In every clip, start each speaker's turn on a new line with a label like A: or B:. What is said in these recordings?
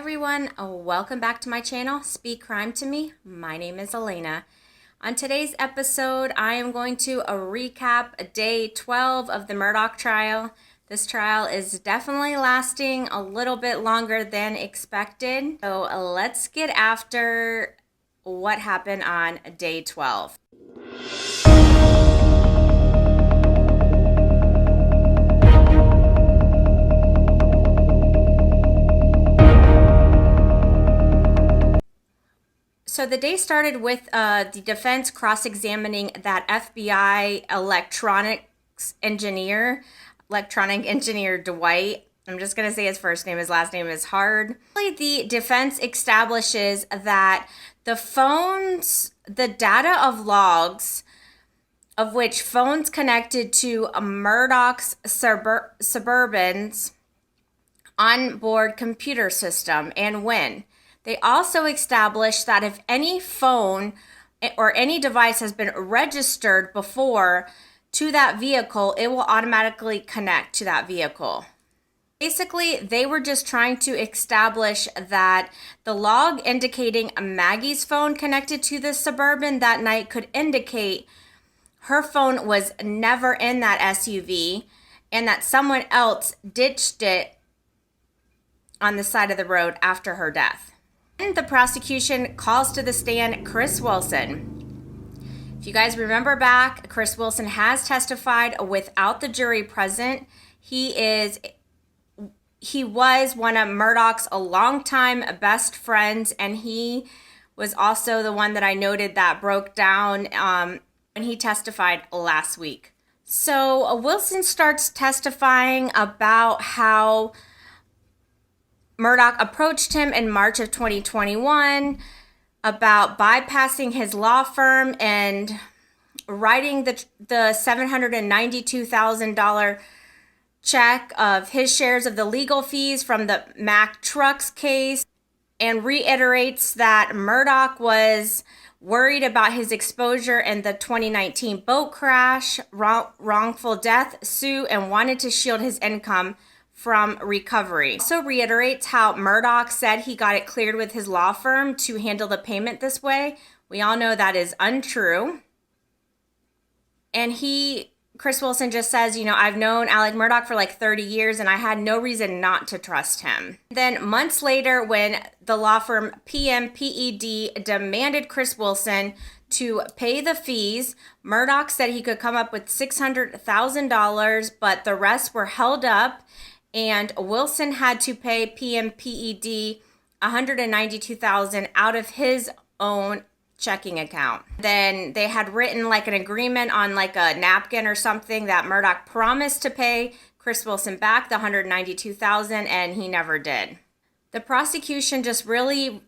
A: everyone, welcome back to my channel, Speak Crime to Me. My name is Elena. On today's episode, I am going to recap day 12 of the Murdaugh trial. This trial is definitely lasting a little bit longer than expected. So let's get after what happened on day 12. So the day started with the defense cross-examining that FBI electronic engineer Dwight. I'm just going to say his first name. His last name is hard. The defense establishes that the data of logs, of which phones connected to Murdaugh's Suburban's onboard computer system and when. They also established that if any phone or any device has been registered before to that vehicle, it will automatically connect to that vehicle. Basically, they were just trying to establish that the log indicating Maggie's phone connected to the Suburban that night could indicate her phone was never in that SUV and that someone else ditched it on the side of the road after her death. The prosecution calls to the stand Chris Wilson. If you guys remember back, Chris Wilson has testified without the jury present. He was one of Murdaugh's longtime best friends, and he was also the one that I noted that broke down when he testified last week. So Wilson starts testifying about how Murdaugh approached him in March of 2021 about bypassing his law firm and writing the $792,000 check of his shares of the legal fees from the Mack Trucks case, and reiterates that Murdaugh was worried about his exposure in the 2019 boat crash, wrongful death suit, and wanted to shield his income from recovery. Also reiterates how Murdaugh said he got it cleared with his law firm to handle the payment this way. We all know that is untrue. And Chris Wilson just says, I've known Alex Murdaugh for like 30 years and I had no reason not to trust him. Then months later, when the law firm PMPED demanded Chris Wilson to pay the fees, Murdaugh said he could come up with $600,000, but the rest were held up, and Wilson had to pay PMPED $192,000 out of his own checking account. Then they had written like an agreement on like a napkin or something that Murdaugh promised to pay Chris Wilson back the $192,000, and he never did. The prosecution just really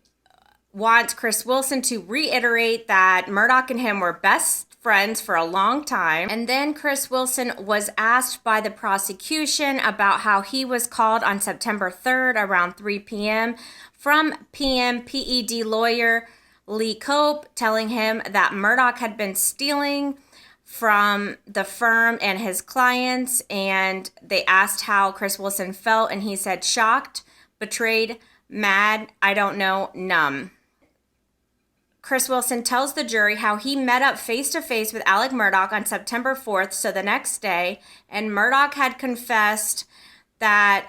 A: wants Chris Wilson to reiterate that Murdaugh and him were best friends for a long time. And then Chris Wilson was asked by the prosecution about how he was called on September 3rd around 3 p.m. from PMPED lawyer Lee Cope, telling him that Murdaugh had been stealing from the firm and his clients. And they asked how Chris Wilson felt, and he said shocked, betrayed, mad, I don't know, numb. Chris Wilson tells the jury how he met up face-to-face with Alex Murdaugh on September 4th, so the next day, and Murdaugh had confessed that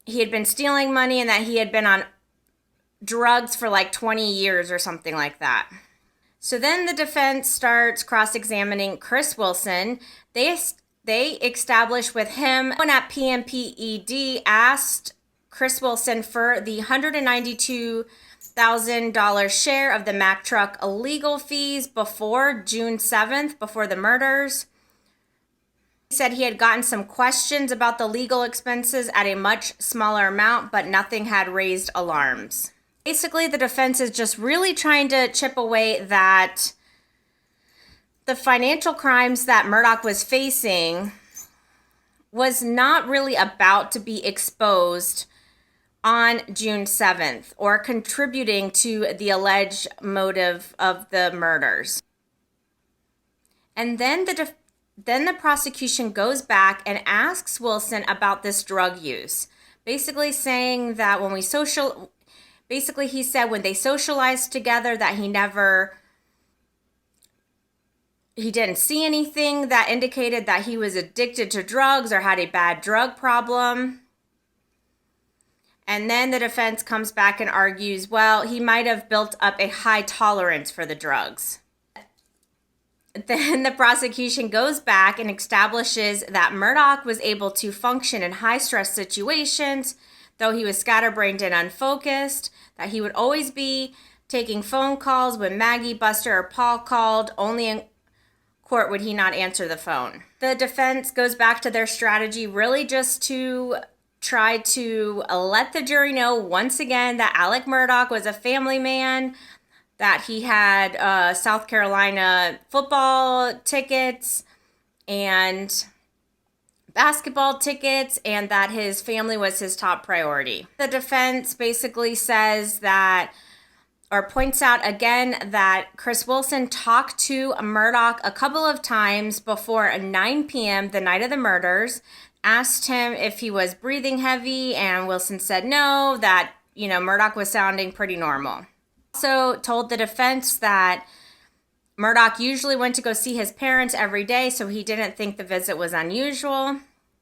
A: he had been stealing money and that he had been on drugs for like 20 years or something like that. So then the defense starts cross-examining Chris Wilson. They established with him when at PMPED asked Chris Wilson for the $192,000 share of the Mack truck legal fees before June 7th, before the murders. He said he had gotten some questions about the legal expenses at a much smaller amount, but nothing had raised alarms. Basically, the defense is just really trying to chip away that the financial crimes that Murdaugh was facing was not really about to be exposed on June 7th or contributing to the alleged motive of the murders. And then the prosecution goes back and asks Wilson about this drug use. basically saying that basically he said when they socialized together that he didn't see anything that indicated that he was addicted to drugs or had a bad drug problem. And then the defense comes back and argues, well, he might have built up a high tolerance for the drugs. Then the prosecution goes back and establishes that Murdaugh was able to function in high stress situations, though he was scatterbrained and unfocused, that he would always be taking phone calls when Maggie, Buster, or Paul called. Only in court would he not answer the phone. The defense goes back to their strategy really just to try to let the jury know once again that Alex Murdaugh was a family man, that he had South Carolina football tickets and basketball tickets, and that his family was his top priority. The defense basically says that, or points out again, that Chris Wilson talked to Murdaugh a couple of times before 9 p.m. the night of the murders, asked him if he was breathing heavy, and Wilson said no, that, Murdaugh was sounding pretty normal. Also told the defense that Murdaugh usually went to go see his parents every day, so he didn't think the visit was unusual.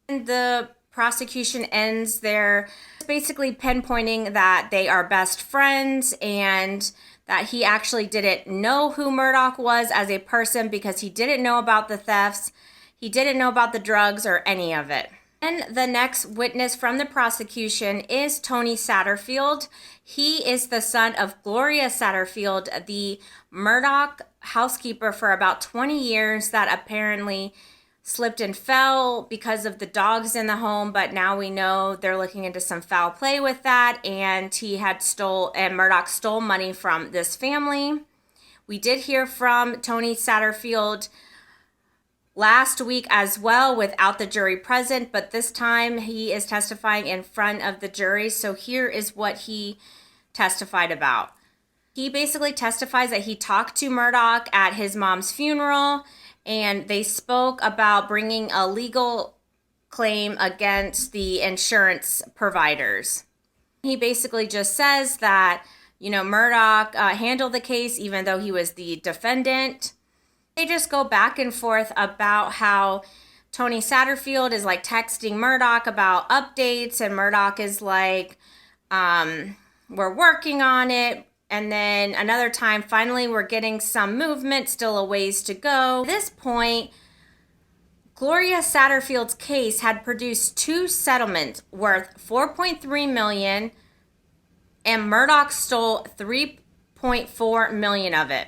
A: And the prosecution ends there basically pinpointing that they are best friends and that he actually didn't know who Murdaugh was as a person because he didn't know about the thefts, he didn't know about the drugs or any of it. And the next witness from the prosecution is Tony Satterfield. He is the son of Gloria Satterfield, the Murdaugh housekeeper for about 20 years that apparently slipped and fell because of the dogs in the home, but now we know they're looking into some foul play with that, and Murdaugh stole money from this family. We did hear from Tony Satterfield last week as well without the jury present, but this time he is testifying in front of the jury. So here is what he testified about. He basically testifies that he talked to Murdaugh at his mom's funeral, and they spoke about bringing a legal claim against the insurance providers. He basically just says that, Murdaugh handled the case even though he was the defendant. They just go back and forth about how Tony Satterfield is like texting Murdaugh about updates, and Murdaugh is like, we're working on it. And then another time, finally, we're getting some movement, still a ways to go. At this point, Gloria Satterfield's case had produced 2 settlements worth $4.3 million, and Murdaugh stole $3.4 million of it.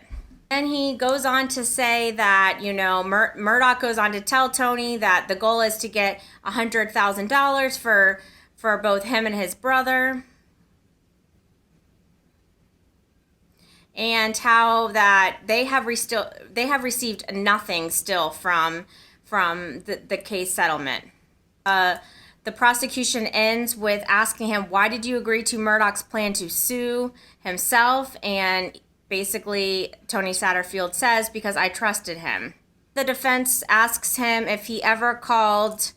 A: And he goes on to say that, Murdaugh goes on to tell Tony that the goal is to get $100,000 for both him and his brother. And how that they have received nothing still from the case settlement. The prosecution ends with asking him, why did you agree to Murdaugh's plan to sue himself? And basically, Tony Satterfield says, because I trusted him. The defense asks him if he ever called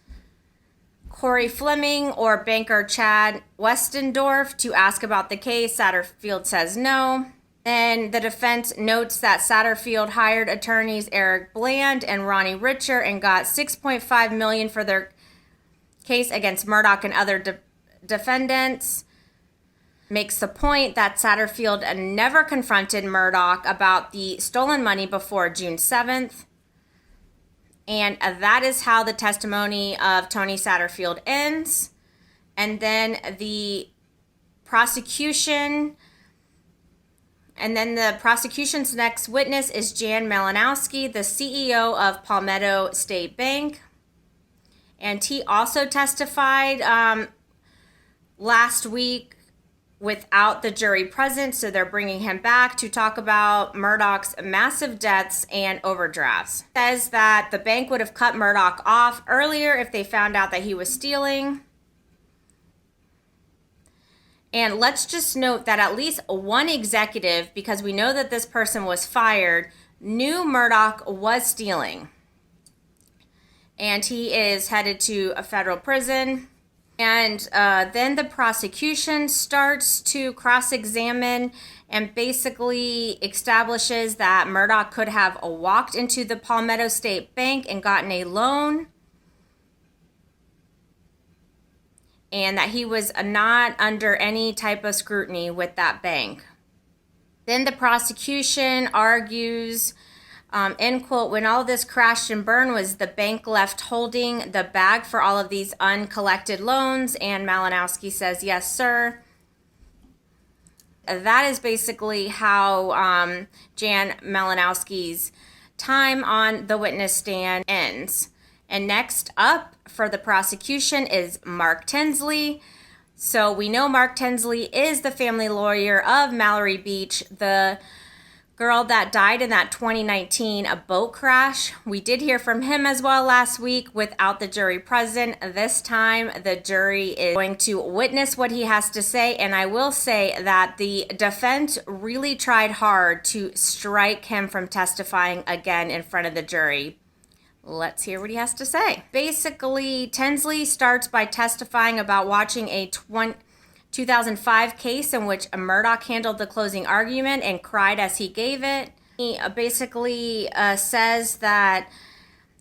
A: Corey Fleming or banker Chad Westendorf to ask about the case. Satterfield says no. Then the defense notes that Satterfield hired attorneys Eric Bland and Ronnie Richer and got $6.5 million for their case against Murdaugh and other defendants. Makes the point that Satterfield never confronted Murdaugh about the stolen money before June 7th. And that is how the testimony of Tony Satterfield ends. And then the prosecution's next witness is Jan Malinowski, the CEO of Palmetto State Bank. And he also testified last week without the jury present, so they're bringing him back to talk about Murdaugh's massive debts and overdrafts. Says that the bank would have cut Murdaugh off earlier if they found out that he was stealing. And let's just note that at least one executive, because we know that this person was fired, knew Murdaugh was stealing. And he is headed to a federal prison. And then the prosecution starts to cross-examine and basically establishes that Murdaugh could have walked into the Palmetto State Bank and gotten a loan, and that he was not under any type of scrutiny with that bank. Then the prosecution argues, end quote, when all this crashed and burned, was the bank left holding the bag for all of these uncollected loans? And Malinowski says, yes, sir. That is basically how Jan Malinowski's time on the witness stand ends. And next up for the prosecution is Mark Tinsley. So we know Mark Tinsley is the family lawyer of Mallory Beach, the girl that died in that 2019 boat crash. We did hear from him as well last week without the jury present. This time the jury is going to witness what he has to say, and I will say that the defense really tried hard to strike him from testifying again in front of the jury. Let's hear what he has to say. Basically, Tinsley starts by testifying about watching a 2005 case in which Murdaugh handled the closing argument and cried as he gave it. He basically says that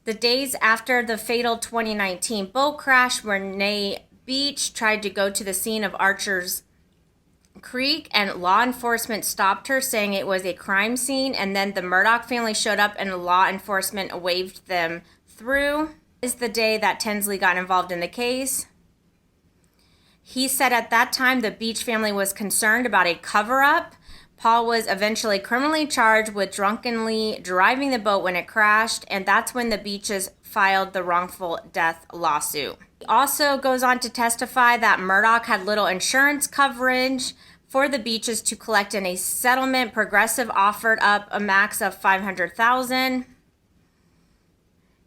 A: the days after the fatal 2019 boat crash, Renee Beach tried to go to the scene of Archer's Creek, and law enforcement stopped her, saying it was a crime scene, and then the Murdaugh family showed up and law enforcement waved them through. This is the day that Tinsley got involved in the case. He said at that time the Beach family was concerned about a cover-up. Paul was eventually criminally charged with drunkenly driving the boat when it crashed, and that's when the Beaches filed the wrongful death lawsuit. He also goes on to testify that Murdaugh had little insurance coverage for the Beaches to collect in a settlement. Progressive offered up a max of $500,000.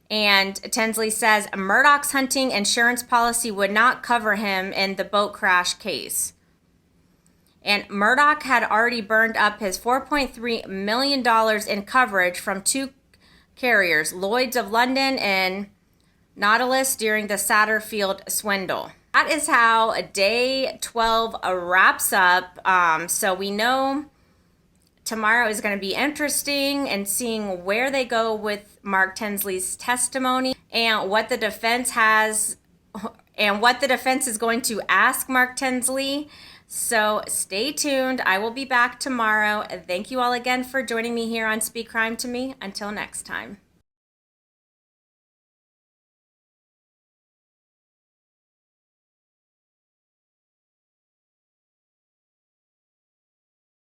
A: And Tinsley says Murdaugh's hunting insurance policy would not cover him in the boat crash case. And Murdaugh had already burned up his $4.3 million in coverage from two carriers, Lloyd's of London and Nautilus, during the Satterfield swindle. That is how day 12 wraps up. So we know tomorrow is going to be interesting and seeing where they go with Mark Tinsley's testimony and what the defense has and what the defense is going to ask Mark Tinsley. So stay tuned. I will be back tomorrow. Thank you all again for joining me here on Speak Crime to Me. Until next time.